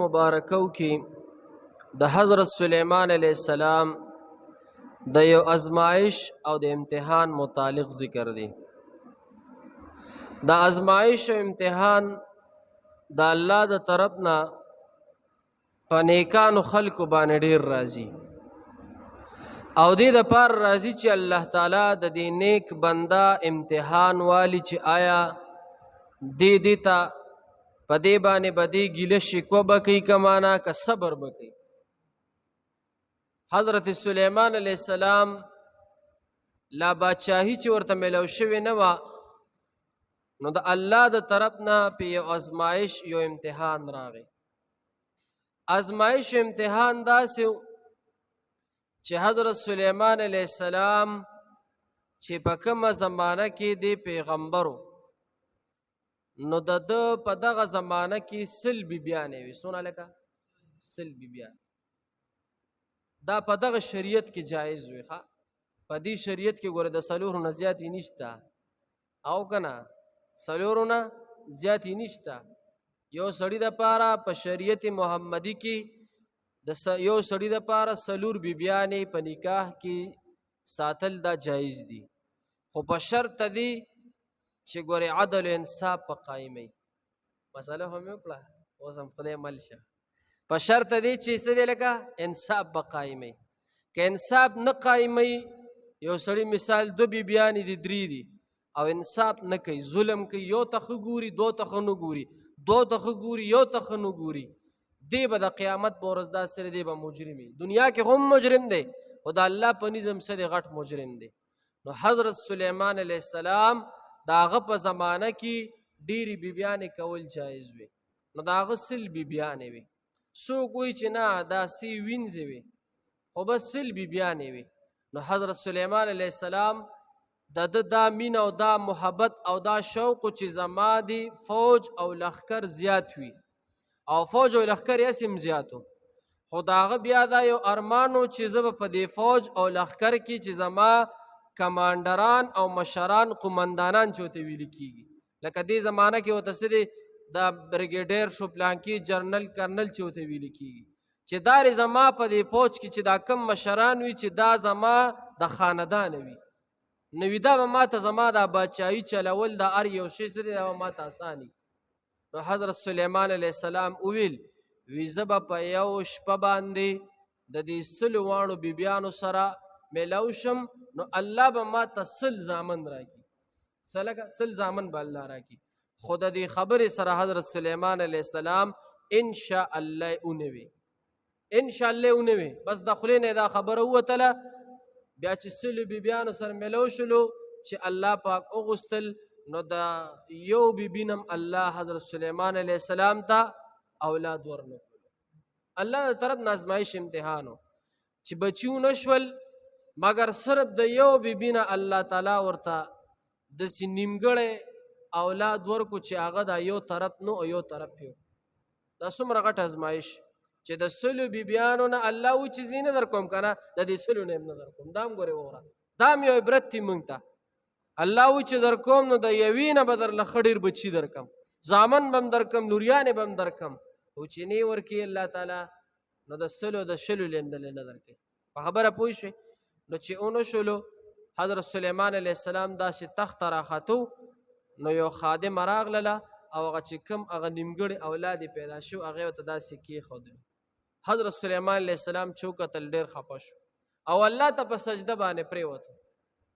مبارکو کې د حضرت سلیمان علیه السلام د یو ازمایش او د امتحان متعلق ذکر دی. د ازمایش او امتحان د الله د طرف نه په نیکانو خلکو باندې ډیر راځي او دې د پار راځي چې الله تعالی د دې نیک بنده امتحان والی چې آیا دې ته په دې باندې بدی ګیله شکوه بکې کمانا که صبر بکې. حضرت سلیمان علیه السلام لا بادشاهي چې ورته ملو شوې نه وه، نو د الله د طرف نه په یو ازمایش یو امتحان راغی. ازمایش امتحان داسې و چې حضرت سلیمان علیه السلام چې په کومه زمانه کې دی پیغمبرو، نو د ده په دغه زمانه کې سل بیبیانې وي. څونه لکه سل بیبیان. دا په دغه شریعت کې جایز وي. په دې شریعت کې ګوره د څلورو نه زیاتې نشته، او که نه څلورو نه زیاتې نشته. یو سړي دپاره په شریعت محمدي کې یو سړي دپاره څلور بیبیانې په نکاح کې ساتل دا جایز دي، خو په شرط دی چې ګورې عدل و انصاف په قایموي. مسله خو مې وکړه، اوس هم خدای مل شه. په شرط دی چې څه دی لکه انصاف په قایموي. که انصاف نه قایموي، یو سړي مثال دو بیبیانې دي درې دي او انصاف نه کوي، ظلم کوي، یو ته ښه ګوري دو ته ښه نه ګوري، دو ته ښه ګوري یو ته ښه نه ګوري، دی به د قیامت په ورځ دا سره دی به مجرم وي. دنیا کې هم مجرم دی، خو د الله په نظم سره غټ مجرم دی. نو حضرت سلیمان علیه السلام د هغه په زمانه کې ډېرې بیبیانې کول جایز وي. نو د هغه سل بیبیانې وي. څوک وایي چې نه دا سی وینځې وي، خو بس سل بیبیانې وي. نو حضرت سلیمان علیه السلام د ده دا مینه او دا محبت او دا شوق چې زما دی فوج او لښکر زیات وي، او فوج او لښکر یې هم زیاتو، خو د هغه بیا دا یو ارمانو چې زه به په دې فوج او لښکر کې چې زما کمانډران او مشران قمندانان چې ورته ویل کېږي، لکه دې زمانه کې ورته څه دی د بریګیډیر شو پلانکي جنرل کرنل چې ورته ویل کېږي، چې دا زما په دې فوج کې چې دا کم مشران وي چې دا زما د خاندانه وي، نو دا به ماته زما د بادشاهي چلول د هر یو شی څه دی دا به ماته اساني. نو حضرت سلیمان علیه السلام وویل وی زه به په یو شپه باندې د دې سلو واړو بیبیانو سره میلاو شم، نو الله به ماته سل زامن راکړي، سل زامن به الله راکړي. خو د دې خبرې سره حضرت سلیمان علیه السلام انشاء الله اونوي، انشاء الله اونوي، بس د خولې نه دا خبره ووتله. بیا چې سلو بیبیانو سره میلاو شلو چې الله پاک وغوښتل، نو د یو بیبینم الله حضرت سلیمان علیه السلام ته اولاد ورنکړو. الله د طرف نه ازمایش امتحانو چې بچیو نشول، مګر صرف د یو بیبینه الله تعالی ورته داسې نیمګړی اولاد ورکو چې هغه د یو طرف نو او یو طرف یو. دا څومره غټ ازمایش چې د سلو بیبیانو نه الله و چې زی نه در کوم که نه د دې سلو نه نه در کوم. دا هم ګورې وره، دا هم یو عبرت دی موږ ته. الله و چې در کوم نو د یوې نه به درله ښه ډېر بچي در کم، زامن به هم در کم، لوریانې به هم در کم، او چې نه ورکوي الله تعالی نو د سلو د شلو لیندلې نه در کوي. په خبره پوه شوې؟ نو چې اونو شلو حضرت سلیمان علیه السلام داسې تخته راختو، نو یو خادم راغلله او هغه چې کوم هغه نیمګړی اولاد یې پیدا شو هغه ورته داسې کېښودلو. حضرت سلیمان علیه السلام چې وکتل ډېر خفه شو او الله ته په سجده باندې پرېوتو،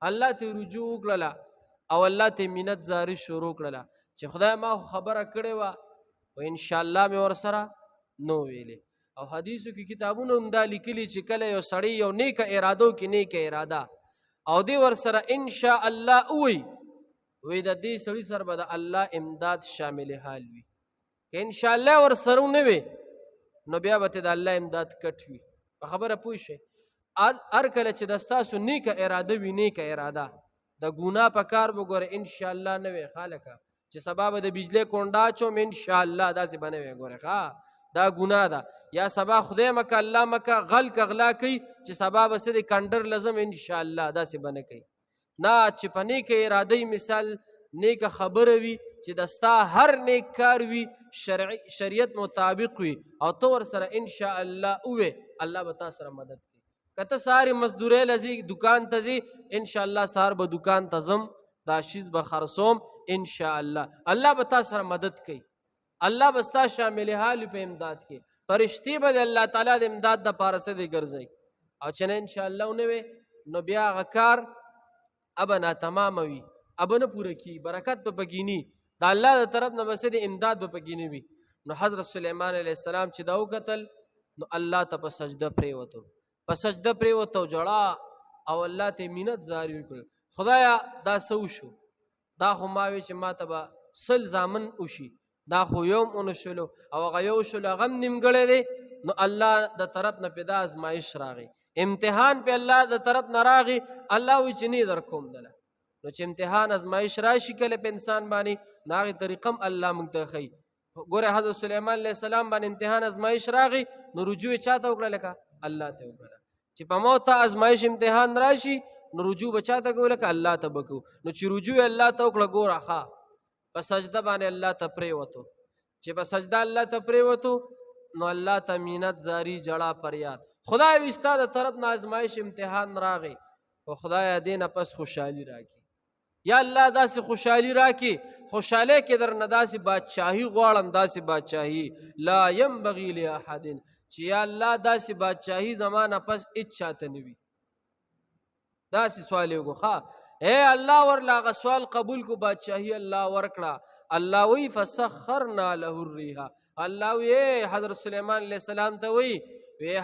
الله ته رجوع وکړله او الله ته منت زاری شروع کړله چې خدای ما خبره کړې وه او انشاءالله مې ورسره نو ویلې. او حدیثو کې کتابونو هم دا لیکلي چې کله یو سړی یو نیکه ارادو کې نیکه اراده او دی ورسره انشاءالله ووایي، وی د دې سړي سره به د الله امداد شامل حال وي. که انشاءالله ورسره نه وي نو بیا به ته د الله امداد کټ وي. په خبره پوه شئ؟ هر کله چې د ستاسو نیکه اراده وي، نیکه اراده د ګناه په کار به ګوره انشاءالله نه وي خالقه چې سبا به د بجلی کونډه اچوم انشاءالله داسې به نه وي. ګوره دا ګناه ده. یا سبا خدای مکه الله مکه غل که غلا کوي چې سبا به څه دی کنډر لزم انشاءالله داسې به نه کوي. نه چې په نیکه اراده مثال نیکه خبره وي چې د ستا هر نیک کار وي شریعت مطابق وي او ته ورسره انشاء الله ووې الله به تا سره مدد کوي. که ته سهار مزدورۍ له ځې دکان ته ځې انشاء الله سهار به دکان ته ځم دا شیز به خرڅوم انشاء الله به تا سره مدد کوي. الله به ستا شامل حال په امداد کې فرشتې به د الله تعالی د امداد دپاره څه دی ګرځوي او چې نه انشاء الله ونه وې نو بیا هغه کار ابه ناتمامه وي ابه نه پوره کي برکت به پکې ني د الله د طرف نه به د امداد به پکې نه وي. نو حضرت سلیمان علیه السلام چې دا وکتل نو الله ته په سجده پرېوتو او جړه او الله ته منت زاري وکړ خدایا دا څه وشو دا خو ما وی چې ما ته به 100 زامن وشي دا خو یوم ونه شلو او هغه یو شلو هغه هم نیمګړی دی. نو الله د طرف نه پیدا ازمایش راغی امتحان په الله د طرف نه راغی الله وی چې نه در کوم دله نو چې امتحان ازمایش راشي کله په انسان باندې نو هغې طریقه هم الله موږ ته ښیي. ګوره حضرت سلیمان علیه السلام باندې امتحان ازمایش راغی نو رجوع یې چا ته وکړه لکه الله ته وکړه چې په موت ته ازمایش امتحان راشي نو رجوع به چا ته کوو لکه الله ته به کوو. نو چې رجوع یې الله ته وکړه ګوره ښه په سجده باندې الله ته پرېوتو چې په سجده الله ته پرېوتو نو الله ته منت زاری جړه پریاد خدای وي ستا د طرف نه ازمایش امتحان راغی او خدای دې نه پس خوشحالي راکړي یا الله داسې خوشحالي راکړي خوشحالۍ کې درنه داسې بادشاهي غواړم داسې بادشاهي لا ينبغي لاحد چې یا الله داسې بادشاهي زما نه پس هېڅ چاته نه وي. داسې سوال یې وکړو ښه اے الله ورله هغه سوال قبول کو بادشاهي الله ورکړه الله وی فسخرنا له الریح الله وی حضرت سلیمان علیه السلام ته وی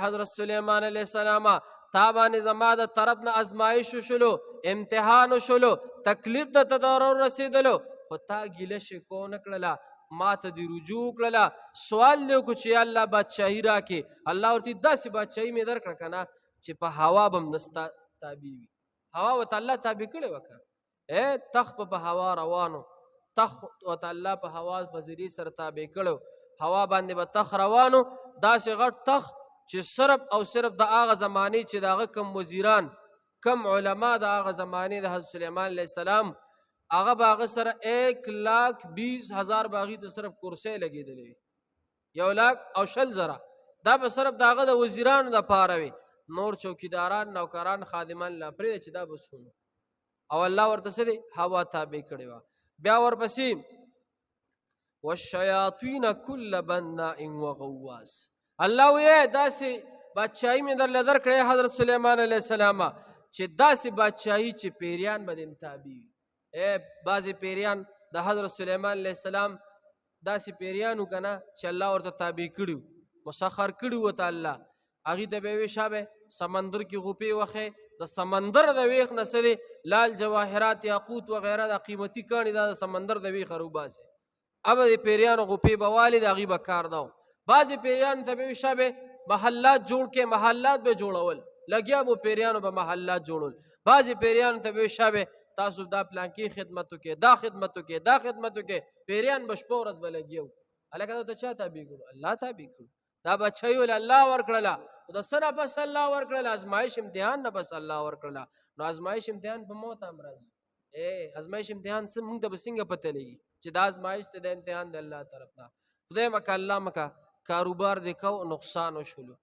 حضرت سلیمان علیه السلام تا باندې زما د طرف نه ازمایش شلو امتحان شلو تکلیف ته ضرور رسیدلو خو تا ګیله شکو نه کړله ما ته دې رجوع کړله سوال دی وکړو چې یا الله بادشاهي راکړې الله ورته داسې بادشاهي مې درکړه که نه چې په هوا به هم نستا تابع وي هوا ورته الله تابع کړې وه که تخ په هوا روانو تخ ورته الله په هوا په ذریعې سره تابع کړو هوا باندې به تخ روانو داسې غټ تخ چې صرف او صرف د هغه زمانې چې د هغه کم وزیران کم علما د هغه زمانې د حضرت سلیمان علیه السلام هغه به هغه سره 1,20,000 به هغې ته صرف کرسۍ لګېدلې وي 1,20,000 دا به صرف د هغه د وزیرانو دپاره وي نور چوکیداران نوکران خادمان لا پرېږده چې دا به څومره او الله ورته څه دی هوا تابع کړې وه. بیا ورپسې والشیاطین کل بناء وغواص الله وی داسې بادشاهي مې درله درکړې حضرت سلیمان علیه السلام چې داسې بادشاهي چې پیریان به د تابع وي بعضې پیریان د حضرت سلیمان علیه السلام داسې پیریان وو که نه چې الله ورته تابع کړي مسخر کړي ورته الله هغې ته به یې وی شابه سمندر کې غوپې وښې د سمندر د ویښ نه څه دی لال جواهرات یاقوت وغیره د قیمتي کاڼي دا د سمندر د ویښه روباسې ابه د پیریانو غوپې به والې د هغې به کار نه و. بعضې پیریانو ته به وي شابه محلات جوړ کې محلات به جوړول لګیا به پیریانو به محلات جوړول بعضې پیریانو ته به وي شابه تاسو دا پلانکي خدمت وکړئ دا خدمت وکړئ دا خدمت وکړئ پیریان به شپه ورځ به لګیا وو هلکه دا ته چا تابع کړو الله تابع کړو دا بادشاهي ولې الله ورکړله د څه نه پس الله ورکړله ازمایش امتحان نه پس الله ورکړله نو ازمایش امتحان په موت هم راځي ازمایش امتحان موږ ته به څنګه پته لګي چې دا ازمایش ته د امتحان د الله طرف نه خدای مکه الله مکه کاروبار دې کو نقصان وشلو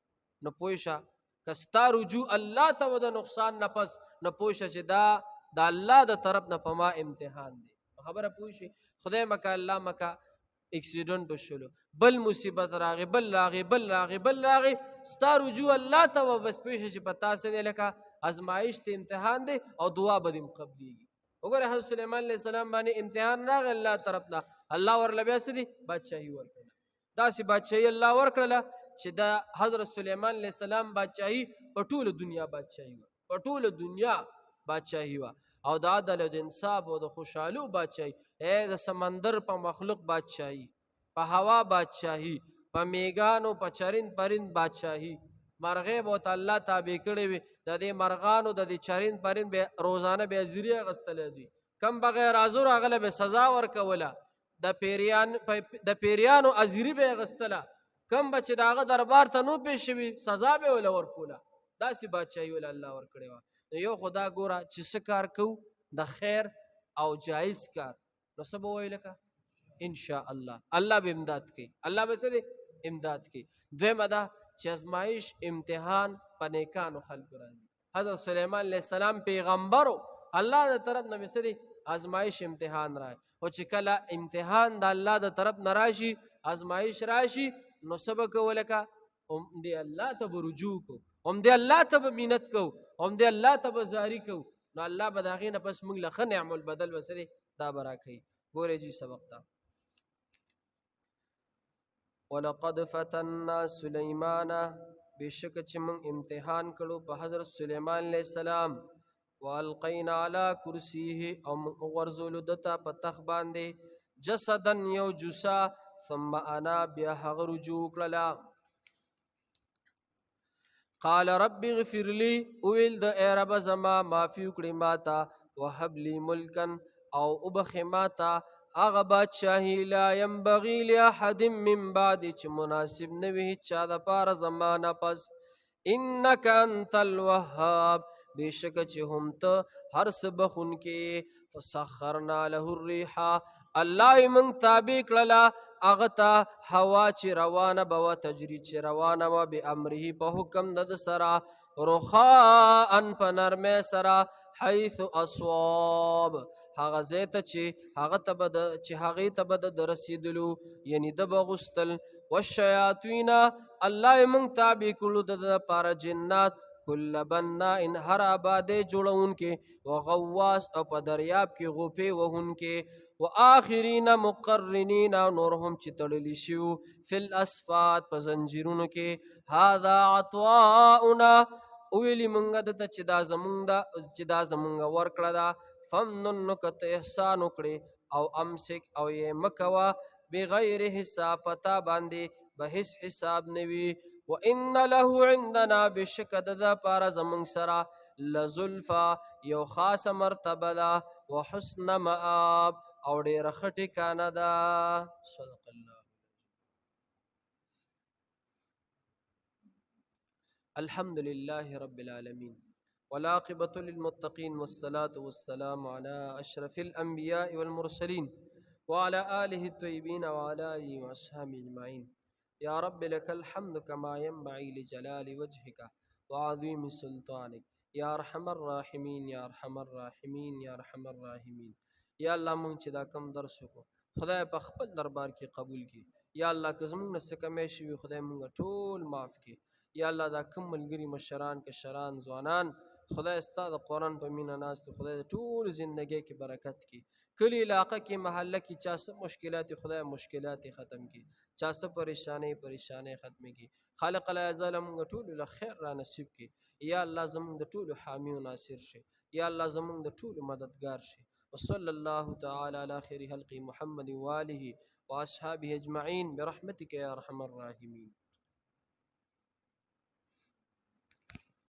نو پوه شه که ستا رجوع الله ته و د نقصان نه پس نو پوه شه چې دا د الله د طرف نه په ما امتحان دی خبره پوه شي خدای مکه الله مکه اکسیډنټ وشلو بل مصیبت راغی بل راغی ستا رجوع الله ته و بس پوه شه چې په تا څه دی لکه ازمایش ته امتحان دی او دعا به دې قبلیږي. وګوره حضرت سلیمان علیه السلام باندې امتحان راغی الله طرف نه الله ورله بیا څه دی بادشاهي ورکړله داسې بادشاهي الله ورکړله چې د حضرت سلیمان علیه السلام بادشاهي په ټوله دنیا بادشاهي وه په ټوله دنیا بادشاهي وه او د عدل او د انصاف او د خوشحالو بادشاهي د سمندر په مخلوق بادشاهي په هوا بادشاهي په میږانو په چرند پرند بادشاهي مرغې به ورته الله تابع کړې وي د دې مرغانو د دې چرند پرند به روزانه به حاضري اخیستلی دوی کم بغیر حاضر هغله به سزا ورکوله د پیریانو حاضري به یې اخیستله کم به چې د هغه دربار ته نو پیش شوي سزا به یې وله ورکوله داسې بادشاهي وله الله ورکړې وه. نو یو خو دا ګوره چې څه کار کوو د خیر او جایز کار نو څه به وایو لکه ان شاء الله الله به امداد کوي الله به سره امداد کوي دویمه ده چې ازمایش امتحان په نیکانو خلکو راځي حضرت سلیمان علیه السلام پیغمبرو الله د طرف نه سره ازمایش امتحان راځي او چې کله امتحان د الله د طرف نه راشي ازمایش راشي نو سبق ولکه دې الله ته به رجوع کو دې الله ته به مینت کو دې الله ته به زاری کو نو الله به د هغې نه پس موږ له ښه نعم البدل به سره دا به راکوي ګورئ جي سبق ته ولقد فتنا سلیمان بشک چې موږ امتحان کړو په حضرت سلیمان علیه السلام والقینا علی کرسیه او موږ وغورځولو دته په تخت باندې جسدا یو جوسه ثم انا بیا هغه رجوع کړله قال رب اغفر لي اویل د ای رب زما معافی وکړي ماته وهب لي ملکا او وبخې ماته هغه بادشاهي لا ينبغي لاحد من بعد چې مناسب نه وي هیچا دپاره زما نه پس انک انت الوهاب بېشکه چې هم ته هر څه بخونکې فسخرنا له الریح الله یې موږ تابع کړله هغه ته هوا چې روانه به وه تجري چې روانه وه بامره په حکم د سره رخاء په نرمۍ سره حیث اصواب هغه ځای ته چې هغې ته به د رسېدلو یعنی ده به غوستل والشیاطین الله یې موږ تابع کړو د ده دپاره جنات کل بناء هر آبادۍ جوړونکې وغواص او په دریاب کې غوپې وهونکې وآخرین مقرنین او نور هم چې تړلی شوي فی الاسفات په زنجیرونو کې هذا عطاؤنا وویلي موږ دته چې دا زمونږ ورکړه ده فمنن نو که ته احسان وکړې او امسک او یې مه کوه بغیر حساب په تا باندې به هیڅ حساب نه وي وان له عندنا بشک د ده پاره زمونږ سره لزلفا یو خاصه مرتبه ده وحسن مآب او ډېره ښه ټکانه ده صدق الله الحمد لله رب العالمين والعاقبة للمتقين والصلاة والسلام على أشرف الأنبياء والمرسلين وعلى آله الطيبين وعلى آله وأصحابه أجمعين يا رب لك الحمد كما ينبغي لجلال وجهك وعظيم سلطانك يا أرحم الراحمين يا أرحم الراحمين يا أرحم الراحمين یا الله مونږ چې دا کم درس وکړو خدای په خپل دربار کې قبول کړي یا الله که زمونږ نه څه کمی شوي خدای مونږ ټول معاف کړي یا الله دا کم ملګري مشران کشران ځوانان خدای ستا د قرآن په مینه ناست خدای د ټول زندګۍ کې برکت کړي کلي علاقه کې محله کې چا څه مشکلات خدای مشکلات ختم کړي چا څه پریشانۍ ختمې کړي خالق العزل مونږ ټولو له خیر را نصیب کړي یا الله زمونږ د ټولو حامی و ناصر شي یا الله زمونږ د ټولو مددگار شي وصلى الله تعالى على خير خلق محمد وآله وأصحابه أجمعين برحمتك يا أرحم الراحمين